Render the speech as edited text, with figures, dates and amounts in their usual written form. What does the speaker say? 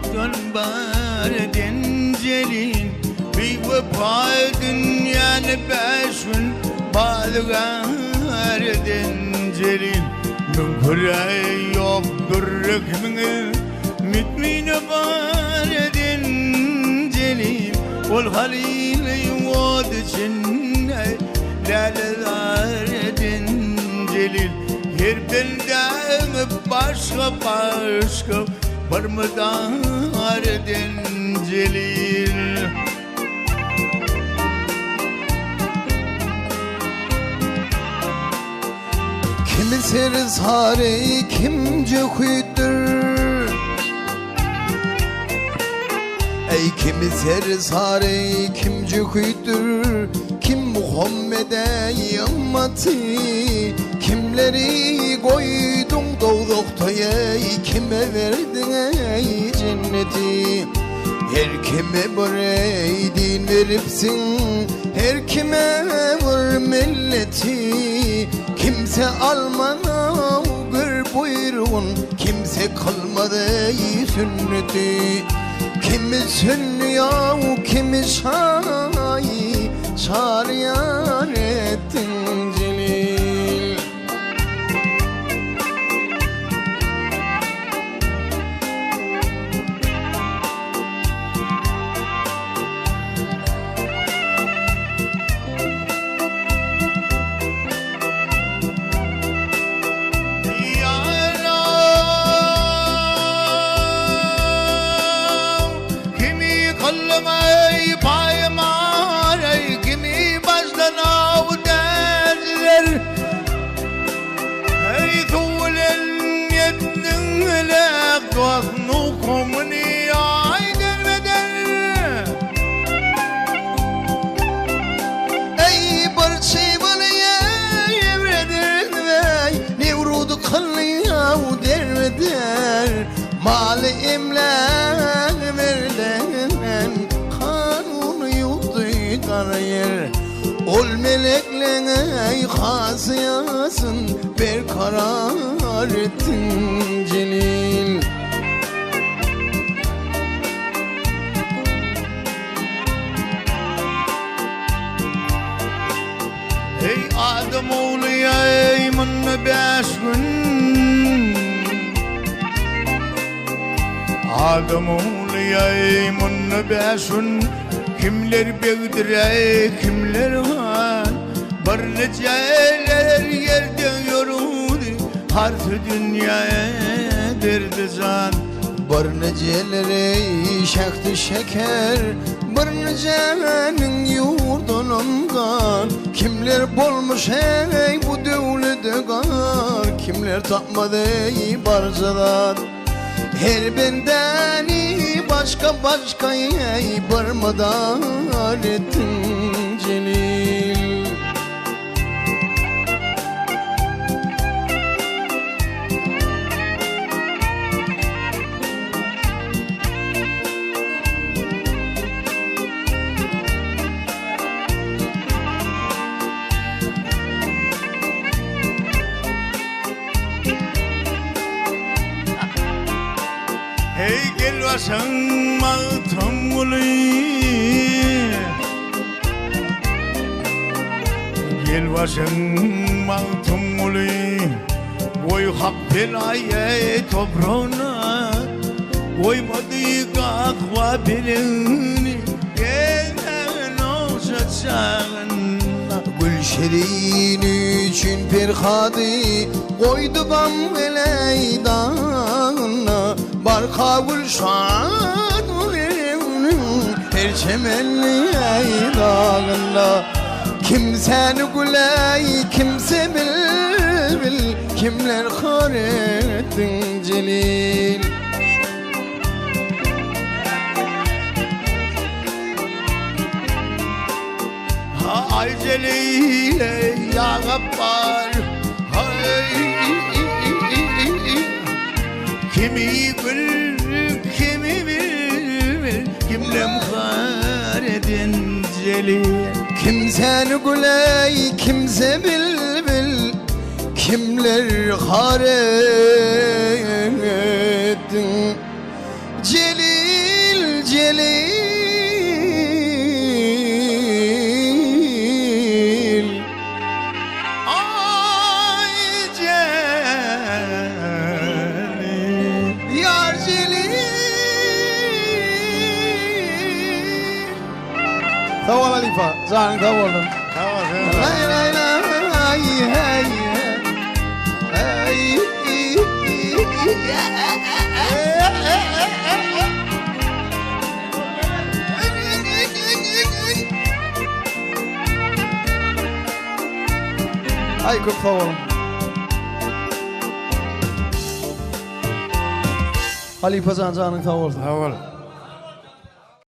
yoktan bardin celil bir vefa dünyanı beşün bağlıgardin celil min kuray yok gürrükmini mütmine bardin celil ol halil yuvod içinde lalelardin celil her belden başka barmadardin celil Kimi serzare kimce huydur Ey kimi serzare kimce huydur Kim Muhammed'e yammatı Kimleri koydun doğduktoya Kime verdin ey cenneti Her kime bir din veripsin Her kime var milleti Kimse almana bir buyruğun Kimse kalmadı sünneti Kimi sünni ya kimi şahi Şariyan ettin celil Mali imlen verilen kanunu yuttu karayır Ol meleklerine hasiyasın bir karar ettin celil Ey Ademoğlu yayımın beş gün Ademoğlu yayımın beşün Kimler begdire kimler var Bir neceler yerde yoruldu Hartı dünyaya derdi can Bir neceleri şaktı şeker Bir necenin yurdunundan Kimler bolmuş ey bu devlete gar Kimler tapmadı barcadan Her bendeni başka barmadar ettin celil Hey gel varsın maltam Gel varsın maltam Oy hak belayı toprağına Koymadı kahva belini Gelen olsa çağına Gülşerin için perhadı Koydu bam eleydana Barka gülşan her çemenli dağında Kimseni güley kimse bil Kimler kar ettin celil Ay celile ya gaffar Kimi bil kimi bil Kimle muhar edin celil Kimseni güley kimse bil Kimler kar ettin celil Celil Ay Celil Yar Celil Tavala lifa Zanın tavalın Tamam Lay lay lay hey hey Ay çok sağ olun. Halife Cancan'ın sağ olsun. Tamam